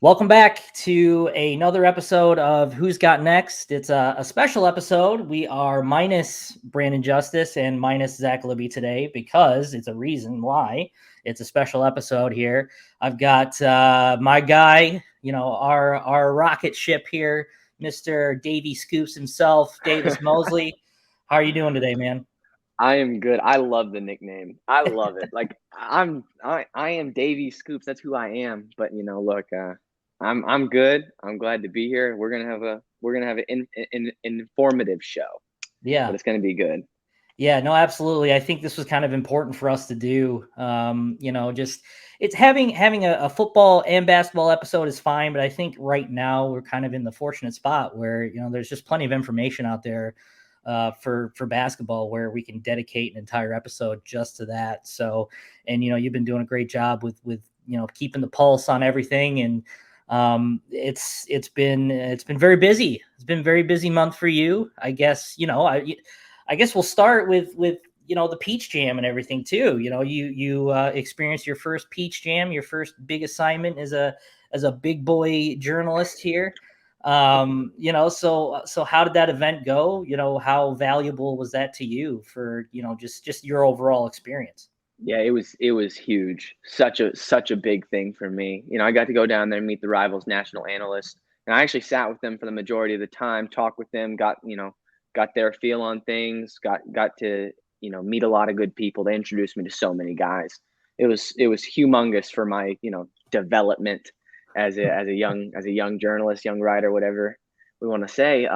Welcome back to another episode of Who's Got Next. It's a special episode. We are minus Brandon Justice and minus Zach Libby today because it's a reason why it's a special episode here. I've got my guy, our rocket ship here, Mr. Davey Scoops himself, Davis Moseley. How are you doing today, man? I am good. I love the nickname. I love it. Like I am Davey Scoops. That's who I am. But look, I'm good. I'm glad to be here. We're gonna have an informative show, but Yeah. it's gonna be good. Yeah, no, absolutely. I think this was kind of important for us to do. Just it's having a football and basketball episode is fine, but I think right now we're kind of in the fortunate spot where there's just plenty of information out there for basketball where we can dedicate an entire episode just to that. So, and you've been doing a great job with keeping the pulse on everything, and it's been very busy. It's been a very busy month for you, I guess. I guess we'll start with the Peach Jam and everything too. You experienced your first Peach Jam, your first big assignment as a big boy journalist here. So how did that event go? How valuable was that to you for just your overall experience? Yeah, it was huge. Such a big thing for me. I got to go down there and meet the Rivals national analyst, and I actually sat with them for the majority of the time, talked with them, got their feel on things, got to meet a lot of good people. They introduced me to so many guys. It was humongous for my development as a young journalist, young writer, whatever we want to say.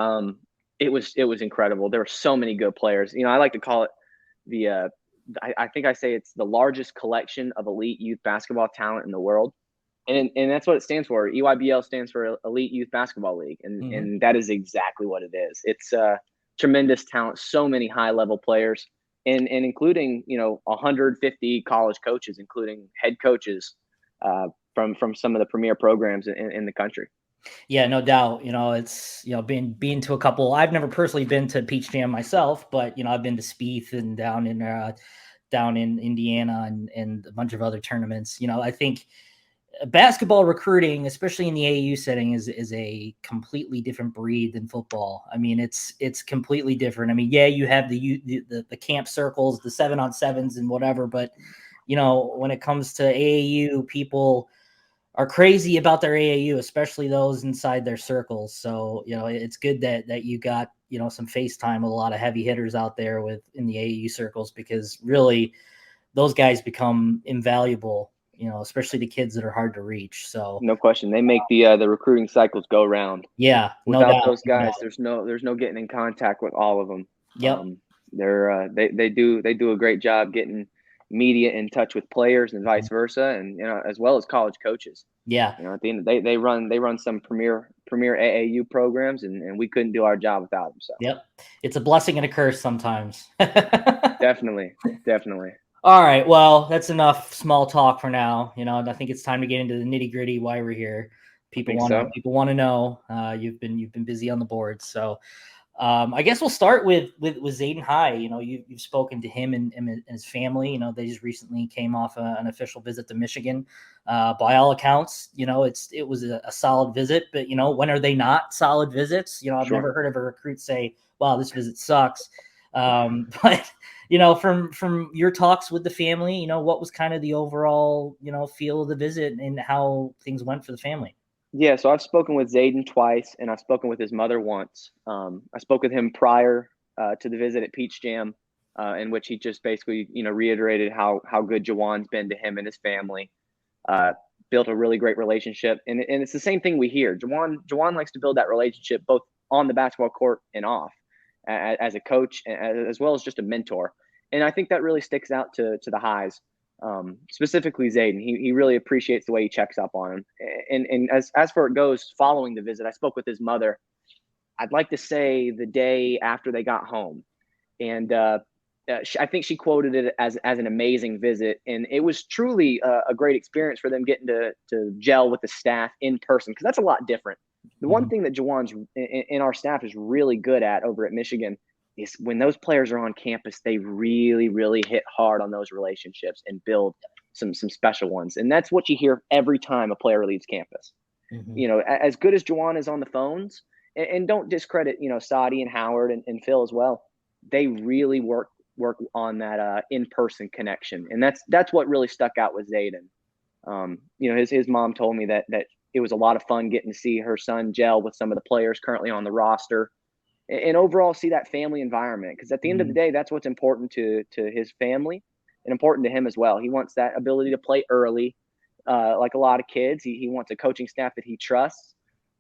It was incredible. There were so many good players. I like to call it the I think I say it's the largest collection of elite youth basketball talent in the world. And that's what it stands for. EYBL stands for Elite Youth Basketball League. And, Mm-hmm. and that is exactly what it is. It's tremendous talent, so many high level players, and including, 150 college coaches, including head coaches from some of the premier programs in the country. Yeah, no doubt. It's being to a couple. I've never personally been to Peach Jam myself, but I've been to Spieth and down in Indiana and a bunch of other tournaments. I think basketball recruiting, especially in the AAU setting, is a completely different breed than football. I mean, it's completely different. I mean, yeah, you have the camp circles, the 7-on-7s and whatever, but when it comes to AAU, people are crazy about their AAU, especially those inside their circles. So, it's good that you got, some FaceTime with a lot of heavy hitters out there in the AAU circles, because really those guys become invaluable, especially the kids that are hard to reach. So, No question, they make the recruiting cycles go round. yeah, no Without doubt. those No guys, doubt. there's no getting in contact with all of them. Yep. They do a great job getting media in touch with players and vice versa, and as well as college coaches. Yeah. At the end, they run some premier AAU programs, and we couldn't do our job without them. So Yep. It's a blessing and a curse sometimes. definitely, definitely. All right. Well, that's enough small talk for now. I think it's time to get into the nitty gritty. Why we're here. I People think want to so. people want to know. You've been busy on the board, so I guess we'll start with Zayden High. You've spoken to him and his family. They just recently came off an official visit to Michigan. By all accounts, it was a solid visit. But when are they not solid visits? I've Sure. never heard of a recruit say, "Wow, this visit sucks." But from your talks with the family, what was kind of the overall feel of the visit and how things went for the family? Yeah, so I've spoken with Zayden twice, and I've spoken with his mother once. I spoke with him prior to the visit at Peach Jam, in which he just basically, reiterated how good Jawan's been to him and his family. Uh, Built a really great relationship, and it's the same thing we hear. Jawan likes to build that relationship both on the basketball court and off, as a coach, as well as just a mentor. And I think that really sticks out to the Highs, specifically Zayden. He really appreciates the way he checks up on him. And as for it goes, following the visit, I spoke with his mother. I'd like to say the day after they got home, and I think she quoted it as an amazing visit, and it was truly a great experience for them getting to gel with the staff in person, because that's a lot different. The one Mhm. thing that Jawan's in our staff is really good at over at Michigan is when those players are on campus, they really, really hit hard on those relationships and build some special ones. And that's what you hear every time a player leaves campus. As good as Juwan is on the phones, and don't discredit, Sadi and Howard and Phil as well. They really work on that in-person connection. And that's what really stuck out with Zayden. His mom told me that it was a lot of fun getting to see her son gel with some of the players currently on the roster, and overall see that family environment. Because at the end of the day, that's what's important to his family and important to him as well. He wants that ability to play early, like a lot of kids. He wants a coaching staff that he trusts.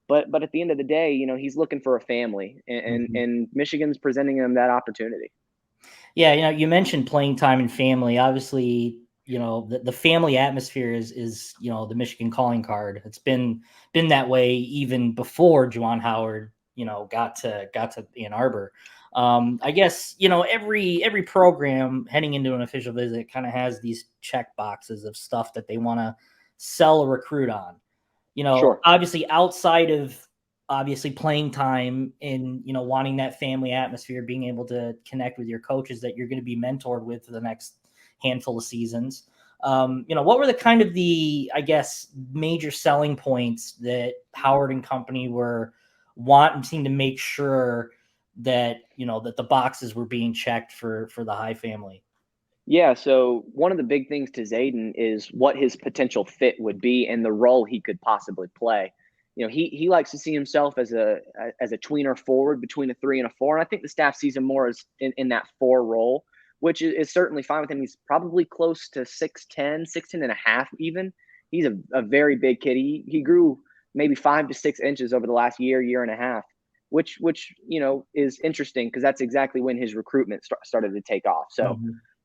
But at the end of the day, he's looking for a family, and Michigan's presenting him that opportunity. Yeah, you mentioned playing time and family. Obviously, the family atmosphere is the Michigan calling card. It's been that way even before Juwan Howard got to Ann Arbor. I guess every program heading into an official visit kind of has these check boxes of stuff that they want to sell a recruit on. Sure. Obviously outside of playing time and wanting that family atmosphere, being able to connect with your coaches that you're going to be mentored with for the next handful of seasons. What were the kind of I guess, major selling points that Howard and company were wanting to make sure that that the boxes were being checked for the High family? Yeah, so one of the big things to Zayden is what his potential fit would be and the role he could possibly play. He likes to see himself as a tweener forward between a 3 and a 4, and I think the staff sees him more as in that 4 role, which is certainly fine with him. He's probably close to 6'10", 6'10" and a half even. He's a very big kid. He grew maybe 5 to 6 inches over the last year and a half, which is interesting because that's exactly when his recruitment started to take off. So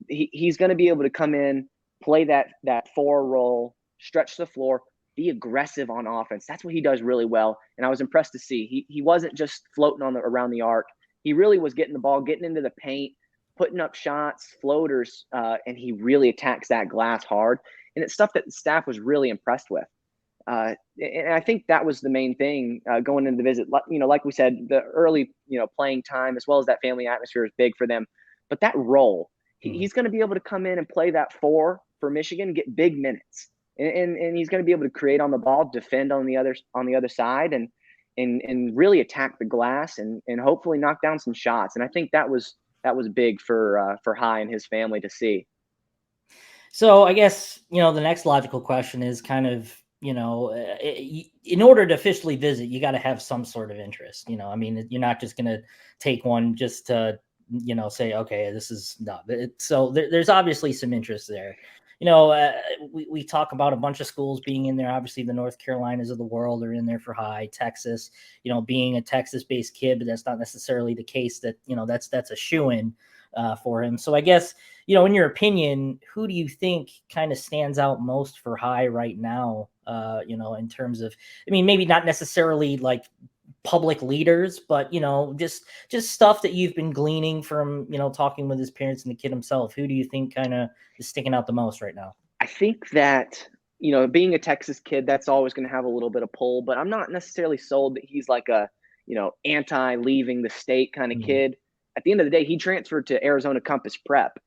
he's going to be able to come in, play that 4 role, stretch the floor, be aggressive on offense. That's what he does really well. And I was impressed to see he wasn't just floating around the arc. He really was getting the ball, getting into the paint, putting up shots, floaters, and he really attacks that glass hard. And it's stuff that the staff was really impressed with. And I think that was the main thing going into the visit. Like we said, the early, playing time as well as that family atmosphere is big for them. But that role, he's going to be able to come in and play that 4 for Michigan, get big minutes. And he's going to be able to create on the ball, defend on the other side, and really attack the glass and hopefully knock down some shots. And I think that was big for High and his family to see. So I guess the next logical question is kind of in order to officially visit, you got to have some sort of interest. I mean, you're not just going to take one just to say, okay, this is not. So there's obviously some interest there. We talk about a bunch of schools being in there. Obviously, the North Carolinas of the world are in there for High. Texas, being a Texas-based kid, but that's not necessarily the case that, that's a shoo-in for him. So I guess, in your opinion, who do you think kind of stands out most for High right now, in terms of, I mean, maybe not necessarily like public leaders, but just stuff that you've been gleaning from talking with his parents and the kid himself. Who do you think kind of is sticking out the most right now? I think that being a Texas kid, that's always going to have a little bit of pull, but I'm not necessarily sold that he's like a anti-leaving the state kind of kid. At the end of the day, he transferred to Arizona Compass Prep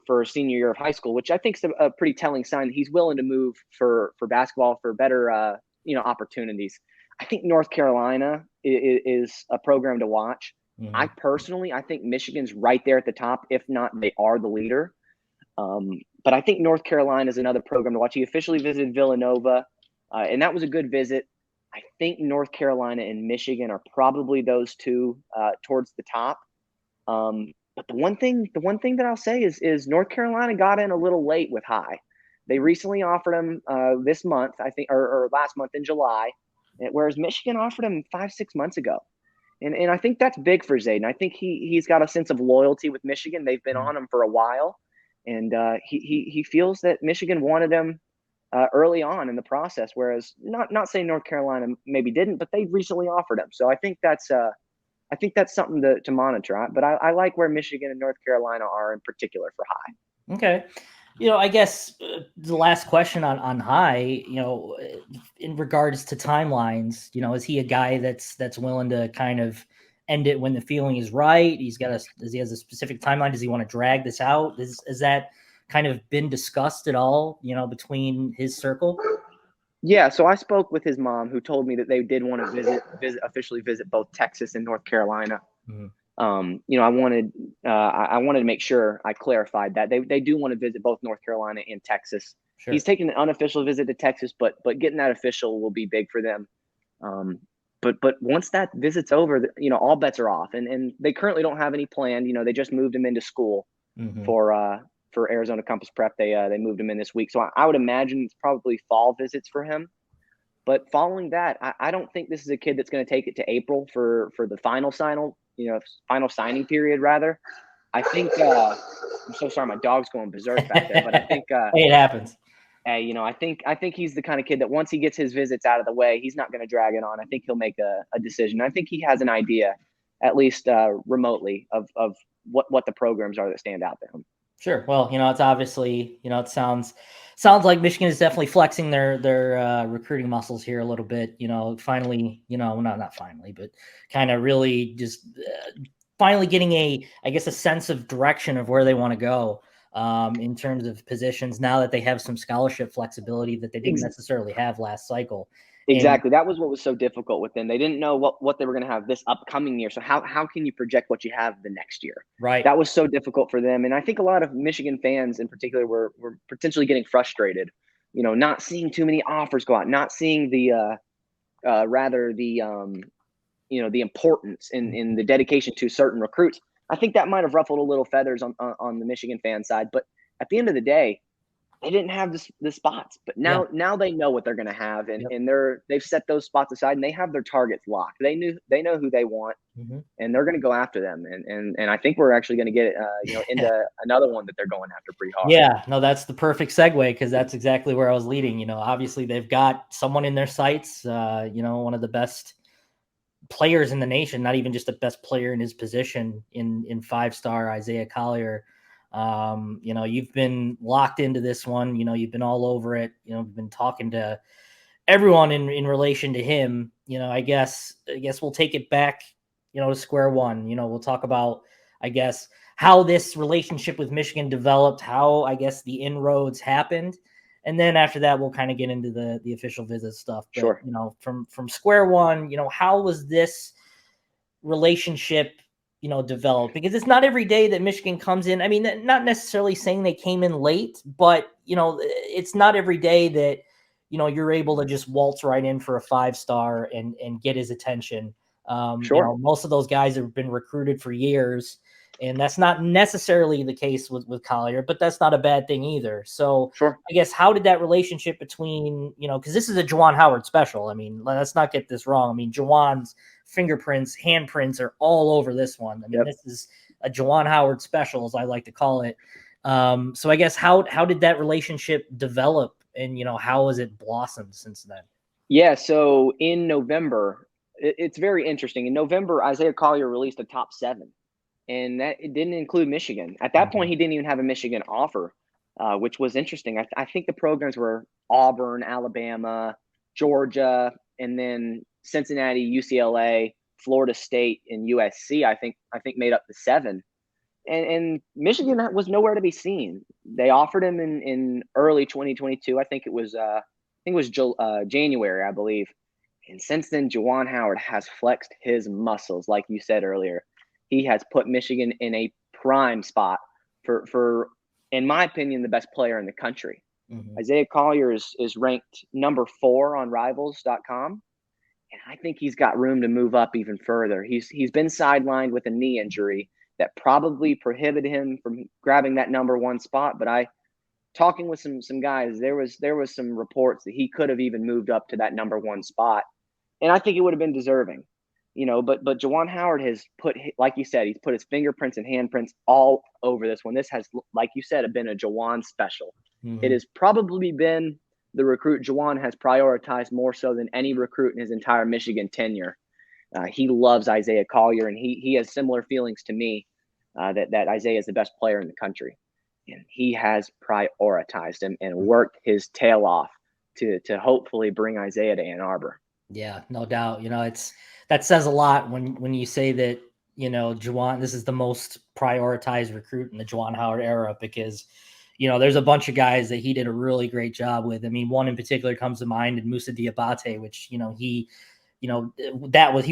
for a senior year of high school, which I think is a pretty telling sign that he's willing to move for basketball, for better opportunities. I think North Carolina is a program to watch. I think Michigan's right there at the top. If not, they are the leader. But I think North Carolina is another program to watch. He officially visited Villanova, and that was a good visit. I think North Carolina and Michigan are probably those two towards the top. But the one thing that I'll say is North Carolina got in a little late with High. They recently offered him this month, I think, or last month in July, whereas Michigan offered him 5-6 months ago. And I think that's big for Zayden. I think he's got a sense of loyalty with Michigan. They've been on him for a while, and he feels that Michigan wanted him early on in the process, whereas not saying North Carolina maybe didn't, but they recently offered him. So I think that's something to monitor. But I like where Michigan and North Carolina are in particular for High. Okay. I guess the last question on High, in regards to timelines, is he a guy that's willing to kind of end it when the feeling is right? Does he has a specific timeline? Does he want to drag this out? Is that kind of been discussed at all, between his circle? Yeah, so I spoke with his mom, who told me that they did want to officially visit both Texas and North Carolina. Mhm. I wanted to make sure I clarified that they do want to visit both North Carolina and Texas. Sure. He's taking an unofficial visit to Texas, but getting that official will be big for them. Um, but once that visit's over, all bets are off, and they currently don't have any planned. They just moved him into school Mhm. for Arizona Compass Prep. They moved him in this week, so I would imagine it's probably fall visits for him. But following that, I don't think this is a kid that's going to take it to April for the final signing period. Rather, I think I'm so sorry, my dog's going berserk back there. But I think Hey, it happens. I think he's the kind of kid that once he gets his visits out of the way, he's not going to drag it on. I think he'll make a decision. I think he has an idea, at least remotely, of what the programs are that stand out to him. Sure. Well, it's obviously, it sounds like Michigan is definitely flexing their recruiting muscles here a little bit. Finally, not finally, but kind of really just finally getting I guess, a sense of direction of where they want to go in terms of positions. Now that they have some scholarship flexibility that they didn't necessarily have last cycle. And Exactly. That was what was so difficult with them. They didn't know what they were going to have this upcoming year. So how can you project what you have the next year? right. That was so difficult for them. And I think a lot of Michigan fans in particular were potentially getting frustrated, not seeing too many offers go out, not seeing the rather the importance in the dedication to certain recruits. I think that might have ruffled a little feathers on the Michigan fan side. But at the end of the day, they didn't have the spots, but Yeah. now they know what they're going to have, and Yep. they've set those spots aside, and they have their targets locked. They know who they want, Mhm. and they're going to go after them. And I think we're actually going to get into another one that they're going after pretty hard. Yeah, no, that's the perfect segue because that's exactly where I was leading. Obviously they've got someone in their sights, one of the best players in the nation, not even just the best player in his position in five-star Isaiah Collier. You've been locked into this one, you've been all over it, you've been talking to everyone in relation to him. I guess we'll take it back, to square one. We'll talk about, I guess, how this relationship with Michigan developed, how I guess the inroads happened, and then after that we'll kind of get into the official visit stuff. But Sure. from square one, how was this relationship developed? Because it's not every day that Michigan comes in. I mean, not necessarily saying they came in late, but it's not every day that you're able to just waltz right in for a 5-star and get his attention. Sure. Most of those guys have been recruited for years, and that's not necessarily the case with Collier, but that's not a bad thing either. So Sure. I guess, how did that relationship between, because this is a Juwan Howard special. I mean, let's not get this wrong. I mean, Juwan's fingerprints, handprints are all over this one. I mean, Yep. this is a Juwan Howard special, as I like to call it. So I guess, how did that relationship develop, and how has it blossomed since then? Yeah. So in November, it's very interesting. In November, Isaiah Collier released a top 7, and that it didn't include Michigan. At that point, he didn't even have a Michigan offer, which was interesting. I think the programs were Auburn, Alabama, Georgia, and then Cincinnati, UCLA, Florida State, and USC. I think made up the 7, and Michigan was nowhere to be seen. They offered him in early 2022. I think it was January, I believe. And since then, Juwan Howard has flexed his muscles, like you said earlier. He has put Michigan in a prime spot for in my opinion, the best player in the country. Mm-hmm. Isaiah Collier is ranked number 4 on Rivals.com, and I think he's got room to move up even further. He's been sidelined with a knee injury that probably prohibited him from grabbing that number 1 spot. But talking with some guys, there was some reports that he could have even moved up to that number 1 spot, and I think it would have been deserving. But Juwan Howard has put, like you said, he's put his fingerprints and handprints all over this one. This has, like you said, been a Juwan special. Mm-hmm. It has probably been the recruit Juwan has prioritized more so than any recruit in his entire Michigan tenure. He loves Isaiah Collier, and he has similar feelings to me, that Isaiah is the best player in the country. And he has prioritized him and worked his tail off to hopefully bring Isaiah to Ann Arbor. Yeah, no doubt. That says a lot when you say that, Juwan, this is the most prioritized recruit in the Juwan Howard era, because, there's a bunch of guys that he did a really great job with. I mean, one in particular comes to mind, and Musa Diabate, which, he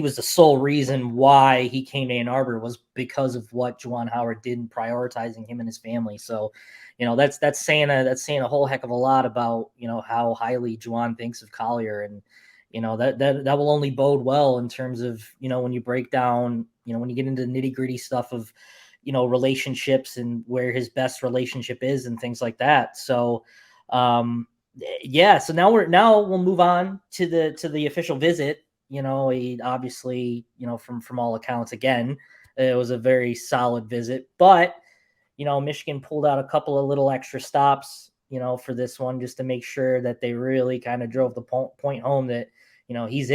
was the sole reason why he came to Ann Arbor, was because of what Juwan Howard did in prioritizing him and his family. So, that's saying a whole heck of a lot about, how highly Juwan thinks of Collier. And, that will only bode well in terms of, when you break down, when you get into the nitty gritty stuff of, relationships and where his best relationship is and things like that. So, yeah. So now we'll move on to the official visit. He obviously, from all accounts, again, it was a very solid visit, but, Michigan pulled out a couple of little extra stops, for this one, just to make sure that they really kind of drove the point home that, he's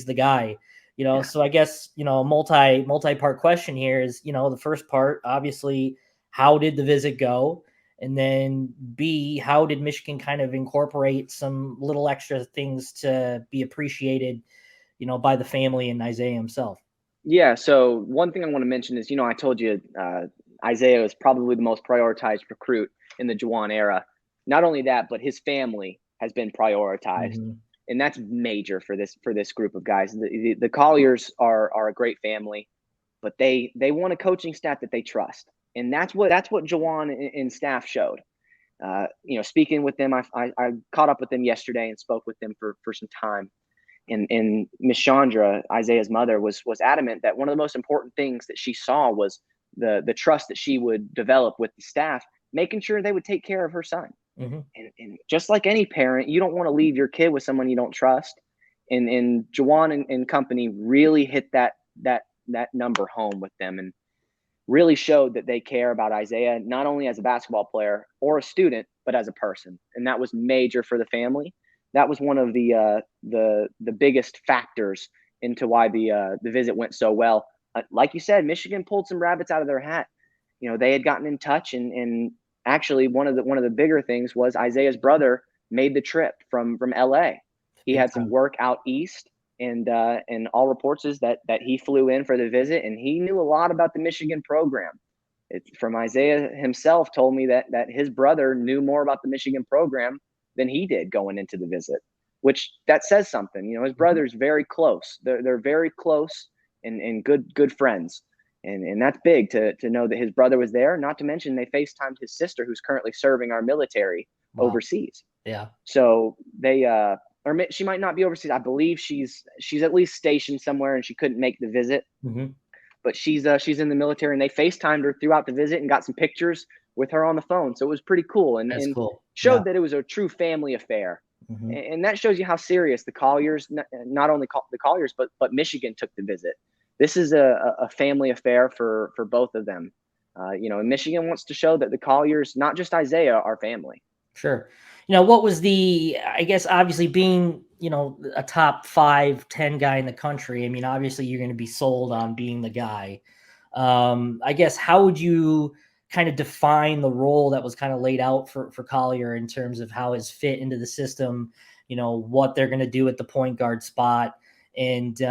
the guy. Yeah. So I guess, a multi-part question here is, the first part, obviously, how did the visit go? And then B, how did Michigan kind of incorporate some little extra things to be appreciated, by the family and Isaiah himself? Yeah. So one thing I want to mention is, I told you Isaiah is probably the most prioritized recruit in the Juwan era. Not only that, but his family has been prioritized. Mm-hmm. And that's major for this group of guys. The Colliers are a great family, but they want a coaching staff that they trust, and that's what Juwan and staff showed. Speaking with them, I caught up with them yesterday and spoke with them for some time. And Miss Chandra, Isaiah's mother, was adamant that one of the most important things that she saw was the trust that she would develop with the staff, making sure they would take care of her son. Mm-hmm. And just like any parent, you don't want to leave your kid with someone you don't trust. And Juwan and company really hit that number home with them, and really showed that they care about Isaiah, not only as a basketball player or a student, but as a person. And that was major for the family. That was one of the biggest factors into why the visit went so well. Like you said, Michigan pulled some rabbits out of their hat. They had gotten in touch, and actually one of the bigger things was Isaiah's brother made the trip from LA. He had some work out east, and all reports is that he flew in for the visit, and he knew a lot about the Michigan program. From Isaiah himself told me that his brother knew more about the Michigan program than he did going into the visit, which that says something. His brother's very close. They're very close and good friends. And that's big to know that his brother was there. Not to mention they FaceTimed his sister, who's currently serving our military overseas. Yeah. So they or she might not be overseas. I believe she's at least stationed somewhere, and she couldn't make the visit. Mm-hmm. But she's in the military, and they FaceTimed her throughout the visit and got some pictures with her on the phone. So it was pretty cool, and cool. Showed that it was a true family affair. Mm-hmm. And that shows you how serious the Colliers, not only the Colliers, but Michigan took the visit. This is a family affair for both of them. And Michigan wants to show that the Colliers, not just Isaiah, are family. Sure. What was I guess, obviously being, a top 5-10 guy in the country. I mean, obviously you're going to be sold on being the guy. I guess, how would you kind of define the role that was kind of laid out for Collier in terms of how his fit into the system, what they're going to do at the point guard spot, and,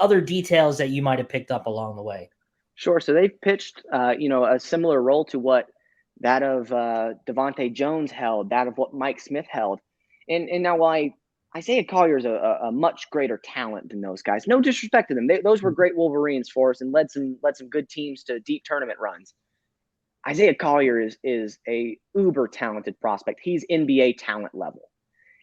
other details that you might've picked up along the way? Sure. So they pitched, a similar role to what that of Devontae Jones held, that of what Mike Smith held. And now while Isaiah Collier is a much greater talent than those guys, no disrespect to them. Those were great Wolverines for us and led some good teams to deep tournament runs. Isaiah Collier is a uber talented prospect. He's NBA talent level.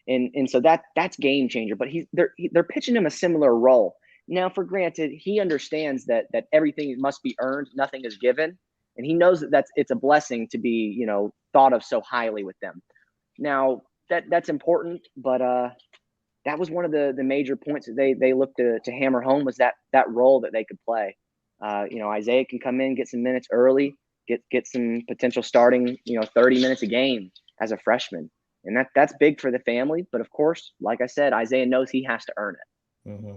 And so that's game changer, but they're pitching him a similar role. Now, for granted, he understands that everything must be earned, nothing is given, and he knows that it's a blessing to be, thought of so highly with them. Now, that's important, but that was one of the major points that they looked to hammer home, was that role that they could play. Isaiah can come in, get some minutes early, get some potential starting, 30 minutes a game as a freshman, and that's big for the family. But of course, like I said, Isaiah knows he has to earn it. Mm-hmm.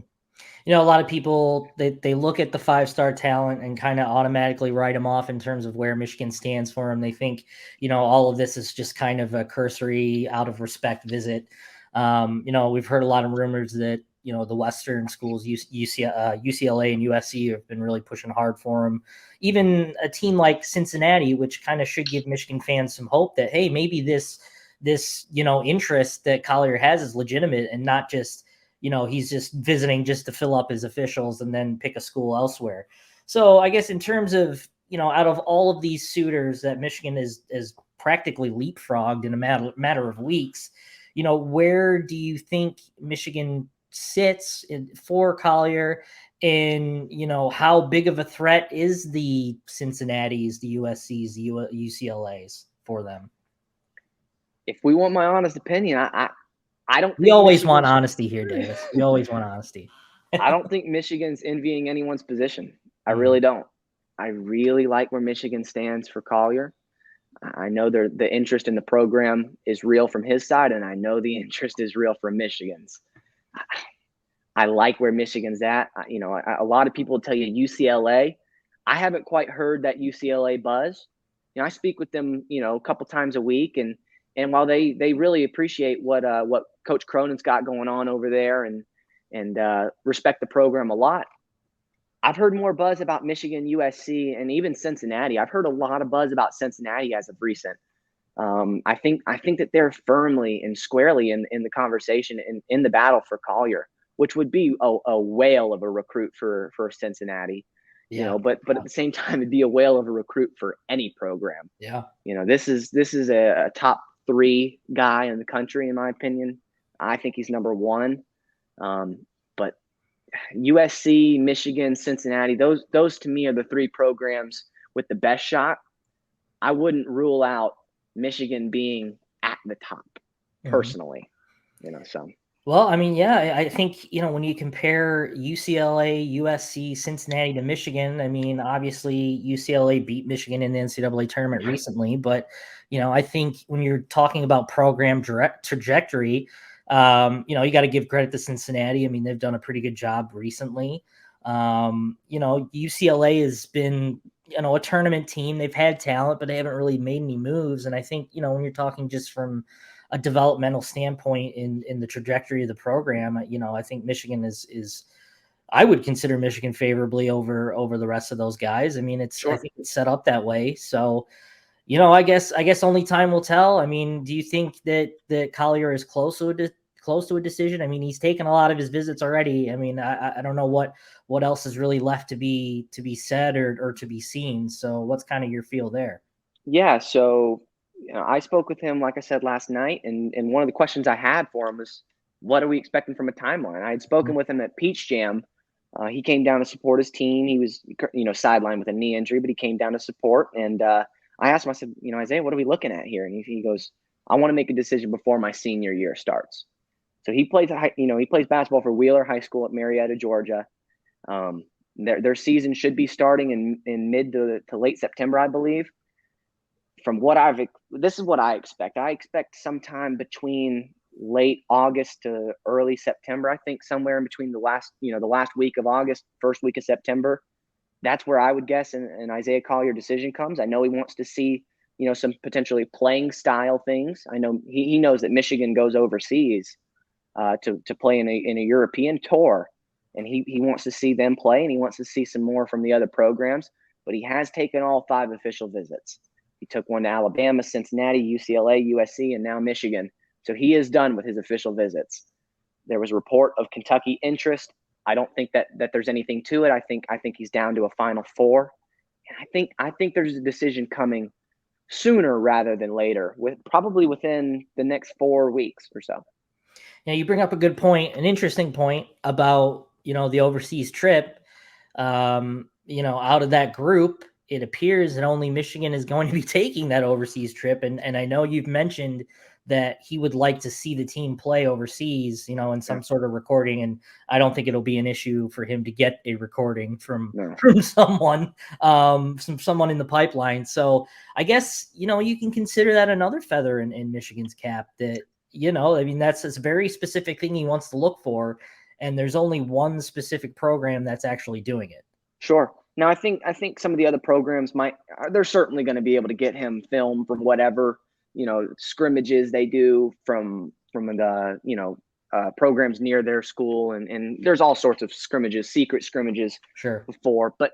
A lot of people, they look at the 5-star talent and kind of automatically write him off in terms of where Michigan stands for him. They think, all of this is just kind of a cursory, out of respect visit. We've heard a lot of rumors that, the Western schools, UCLA and USC have been really pushing hard for him. Even a team like Cincinnati, which kind of should give Michigan fans some hope that, hey, maybe this interest that Collier has is legitimate and not just, he's just visiting just to fill up his officials and then pick a school elsewhere. So I guess in terms of, out of all of these suitors that Michigan is practically leapfrogged in a matter of weeks, where do you think Michigan sits for Collier? And, how big of a threat is the Cincinnati's, the USC's, the UCLA's for them? If we want my honest opinion, I don't We think always want honesty here, Davis. We always want honesty. I don't think Michigan's envying anyone's position. I really don't. I really like where Michigan stands for Collier. I know the interest in the program is real from his side, and I know the interest is real from Michigan's. I like where Michigan's at. A lot of people will tell you UCLA. I haven't quite heard that UCLA buzz. I speak with them, a couple times a week, and while they really appreciate what Coach Cronin's got going on over there and respect the program a lot, I've heard more buzz about Michigan, USC, and even Cincinnati. I've heard a lot of buzz about Cincinnati as of recent. I think that they're firmly and squarely in the conversation in the battle for Collier, which would be a whale of a recruit for Cincinnati. Yeah. But at the same time, it'd be a whale of a recruit for any program. Yeah. This is a top 3 guy in the country, in my opinion. I think he's number 1. But USC, Michigan, Cincinnati, those to me are the 3 programs with the best shot. I wouldn't rule out Michigan being at the top personally, so. Well, I mean, yeah, I think, when you compare UCLA, USC, Cincinnati to Michigan, I mean, obviously UCLA beat Michigan in the NCAA tournament recently, but, I think when you're talking about program trajectory, you got to give credit to Cincinnati. I mean, they've done a pretty good job recently. UCLA has been, a tournament team. They've had talent, but they haven't really made any moves. And I think, when you're talking just from a developmental standpoint in the trajectory of the program, I think Michigan is I would consider Michigan favorably over the rest of those guys. I mean, Sure. I think it's set up that way. So, I guess only time will tell. I mean, do you think that Collier is close to a decision? I mean, he's taken a lot of his visits already. I mean, I don't know what else is really left to be said or to be seen. So what's kind of your feel there? Yeah. So, I spoke with him, like I said, last night. And one of the questions I had for him was, what are we expecting from a timeline? I had spoken with him at Peach Jam. He came down to support his team. He was, sidelined with a knee injury, but he came down to support. And I asked him, I said, Isaiah, what are we looking at here? And he goes, I want to make a decision before my senior year starts. So he plays basketball for Wheeler High School at Marietta, Georgia. Their season should be starting in mid to late September, I believe. This is what I expect. I expect sometime between late August to early September. I think somewhere in between the last week of August, first week of September. That's where I would guess an Isaiah Collier decision comes. I know he wants to see, some potentially playing style things. I know he knows that Michigan goes overseas to play in a European tour, and he wants to see them play, and he wants to see some more from the other programs. But he has taken all 5 official visits. He took one to Alabama, Cincinnati, UCLA, USC, and now Michigan. So he is done with his official visits. There was a report of Kentucky interest. I don't think that there's anything to it. I think he's down to a Final 4. And I think there's a decision coming sooner rather than later, probably within the next 4 weeks or so. Now, you bring up a good point, an interesting point about, the overseas trip. Out of that group, it appears that only Michigan is going to be taking that overseas trip. And I know you've mentioned that he would like to see the team play overseas, in some sort of recording. And I don't think it'll be an issue for him to get a recording from someone, someone in the pipeline. So I guess, you can consider that another feather in Michigan's cap that, I mean, that's a very specific thing he wants to look for. And there's only one specific program that's actually doing it. Sure. Now, I think some of the other programs they're certainly going to be able to get him film from whatever, scrimmages they do from the, programs near their school, and there's all sorts of scrimmages, secret scrimmages Sure. before. But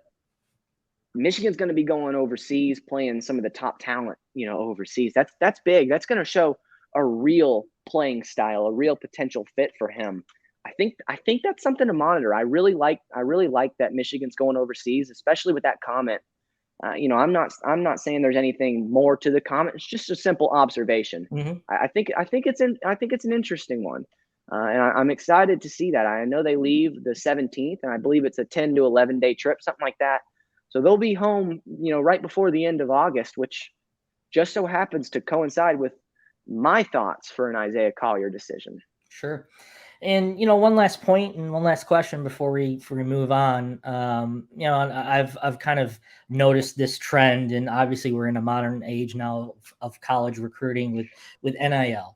Michigan's going to be going overseas, playing some of the top talent, overseas. That's big. That's going to show a real playing style, a real potential fit for him. I think that's something to monitor. I really like that Michigan's going overseas, especially with that comment. I'm not saying there's anything more to the comment. It's just a simple observation. Mm-hmm. I think it's an interesting one, and I'm excited to see that. I know they leave the 17th, and I believe it's a 10 to 11 day trip, something like that. So they'll be home, right before the end of August, which just so happens to coincide with my thoughts for an Isaiah Collier decision. Sure. And one last point and one last question before we move on. I've kind of noticed this trend, and obviously we're in a modern age now of college recruiting with NIL.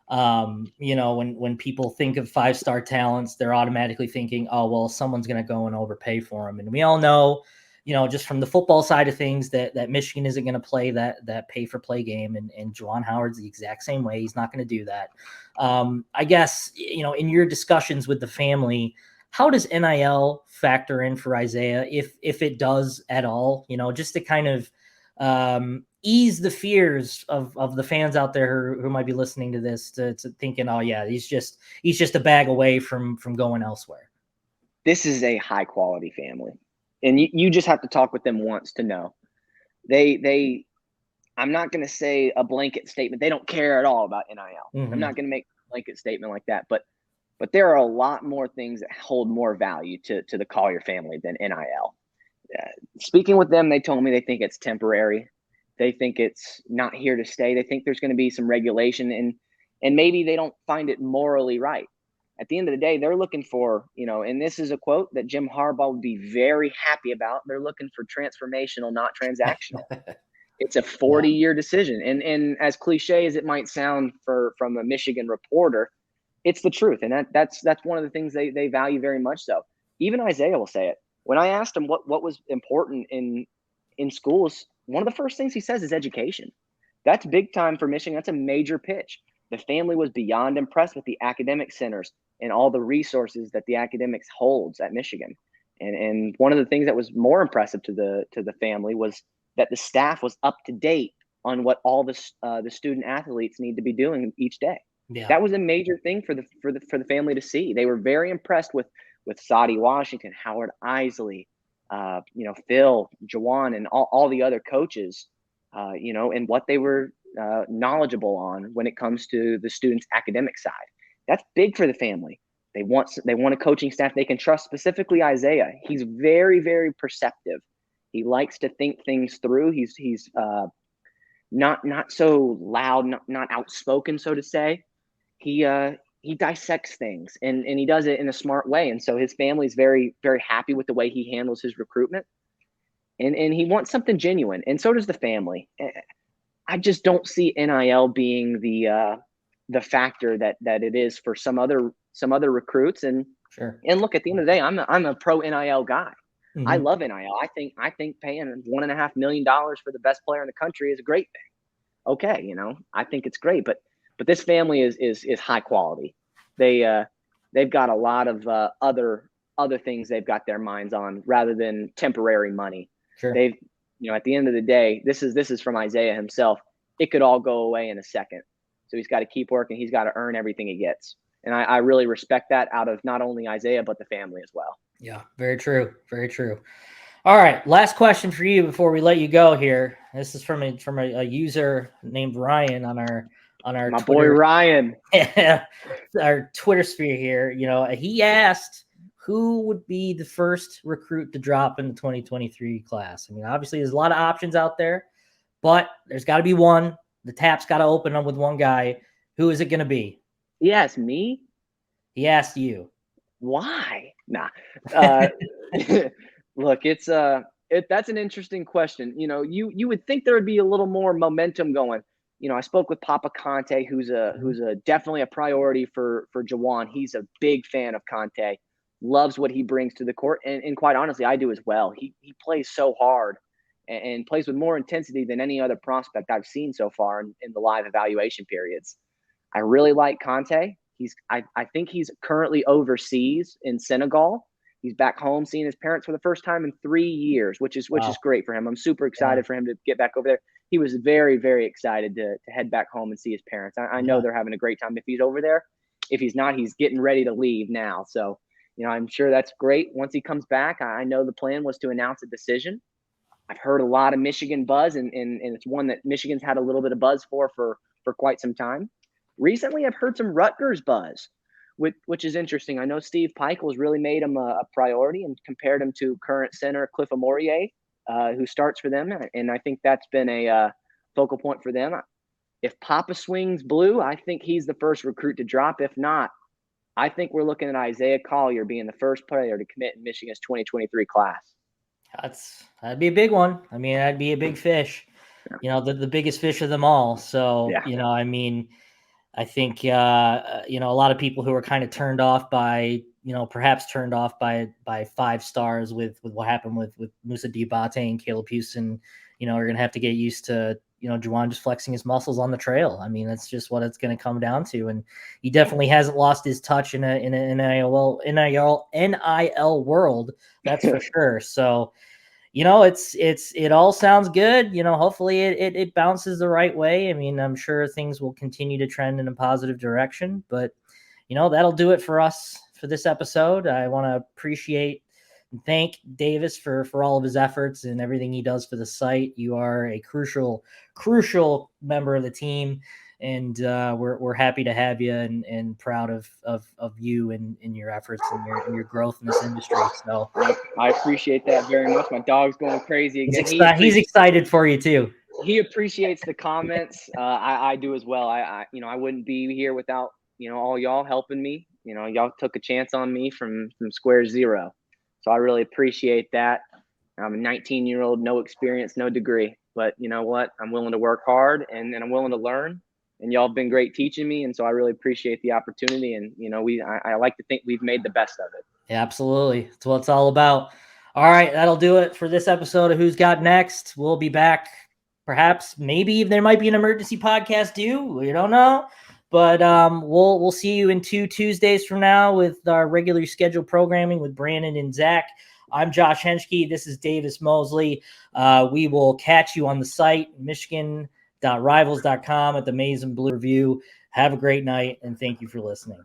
When people think of 5-star talents, they're automatically thinking, oh well, someone's going to go and overpay for them, and we all know, just from the football side of things, that Michigan isn't going to play that pay for play game, and Juwan Howard's the exact same way. He's not going to do that. I guess, in your discussions with the family, how does NIL factor in for Isaiah, if it does at all, just to kind of ease the fears of the fans out there who might be listening to this, to thinking, oh yeah, he's just a bag away from going elsewhere. This is a high quality family, and you just have to talk with them once to know. I'm not going to say a blanket statement. They don't care at all about NIL. Mm-hmm. I'm not going to make a blanket statement like that, but there are a lot more things that hold more value to the Collier family than NIL. Speaking with them, they told me they think it's temporary. They think it's not here to stay. They think there's going to be some regulation, and maybe they don't find it morally right. At the end of the day, they're looking for, and this is a quote that Jim Harbaugh would be very happy about. They're looking for transformational, not transactional. It's a 40-year decision. And as cliche as it might sound from a Michigan reporter, it's the truth. And that's one of the things they value very much so. Even Isaiah will say it. When I asked him what was important in schools, one of the first things he says is education. That's big time for Michigan. That's a major pitch. The family was beyond impressed with the academic centers and all the resources that the academics holds at Michigan. And one of the things that was more impressive to the family was that the staff was up to date on what all the student athletes need to be doing each day. Yeah. That was a major thing for the family to see. They were very impressed with Sadie Washington, Howard Isley, Phil, Juwan, and all the other coaches, and what they were knowledgeable on when it comes to the students' academic side. That's big for the family. They want a coaching staff they can trust, specifically Isaiah. He's very, very perceptive. He likes to think things through. He's not so loud, not outspoken, so to say. He dissects things, and he does it in a smart way. And so his family's very, very happy with the way he handles his recruitment. And he wants something genuine, and so does the family. I just don't see NIL being the factor that it is for some other recruits. And sure. And look, at the end of the day, I'm a pro NIL guy. Mm-hmm. I love NIL. I think paying $1.5 million for the best player in the country is a great thing. Okay, I think it's great, but this family is high quality. They've got a lot of other things they've got their minds on rather than temporary money. Sure. They've at the end of the day, this is from Isaiah himself. It could all go away in a second. So he's got to keep working. He's got to earn everything he gets. And I really respect that out of not only Isaiah, but the family as well. Yeah, very true. Very true. All right. Last question for you before we let you go here. This is from a user named Ryan on our my Twitter, boy Ryan, our Twitter sphere here. He asked who would be the first recruit to drop in the 2023 class. I mean, obviously there's a lot of options out there, but there's got to be one. The tap's got to open up with one guy. Who is it going to be? He asked me. He asked you. Why? Nah. Look, that's an interesting question. You would think there would be a little more momentum going. I spoke with Papa Conte, who's definitely a priority for Juwan. He's a big fan of Conte, loves what he brings to the court, and quite honestly, I do as well. He plays so hard and plays with more intensity than any other prospect I've seen so far in the live evaluation periods. I really like Conte. I think he's currently overseas in Senegal. He's back home seeing his parents for the first time in 3 years, which is great for him. I'm super excited for him to get back over there. He was very, very excited to head back home and see his parents. I know they're having a great time if he's over there. If he's not, he's getting ready to leave now. So, I'm sure that's great. Once he comes back, I know the plan was to announce a decision. I've heard a lot of Michigan buzz, and it's one that Michigan's had a little bit of buzz for quite some time. Recently, I've heard some Rutgers buzz, which is interesting. I know Steve Peichel has really made him a priority and compared him to current center Cliff Amourier, who starts for them. And I think that's been a focal point for them. If Papa swings blue, I think he's the first recruit to drop. If not, I think we're looking at Isaiah Collier being the first player to commit in Michigan's 2023 class. That'd be a big one. I mean, that'd be a big fish. The biggest fish of them all. So, I think, a lot of people who are kind of turned off by, perhaps turned off by 5 stars with what happened with Moussa Diabate and Caleb Houston, are going to have to get used to, Juwan just flexing his muscles on the trail. I mean, that's just what it's going to come down to. And he definitely hasn't lost his touch in an NIL world. That's for sure. So, it all sounds good. Hopefully it bounces the right way. I mean, I'm sure things will continue to trend in a positive direction, but that'll do it for us for this episode. I want to appreciate and thank Davis for all of his efforts and everything he does for the site. You are a crucial member of the team, and we're happy to have you and proud of you and your efforts and your growth in this industry. So I appreciate that very much. My dog's going crazy again. He's excited for you too. He appreciates the comments. I do as well. I wouldn't be here without all y'all helping me. Y'all took a chance on me from square zero, so I really appreciate that. I'm a 19-year-old, no experience, no degree, but you know what? I'm willing to work hard and I'm willing to learn. And y'all have been great teaching me, and so I really appreciate the opportunity. And I like to think we've made the best of it. Yeah, absolutely. That's what it's all about. All right, that'll do it for this episode of Who's Got Next. We'll be back. Perhaps, maybe there might be an emergency podcast due. We don't know, but we'll see you in 2 Tuesdays from now with our regularly scheduled programming with Brandon and Zach. I'm Josh Henschke. This is Davis Moseley. We will catch you on the site, Michigan.rivals.com at the Maize Blue Review. Have a great night, and thank you for listening.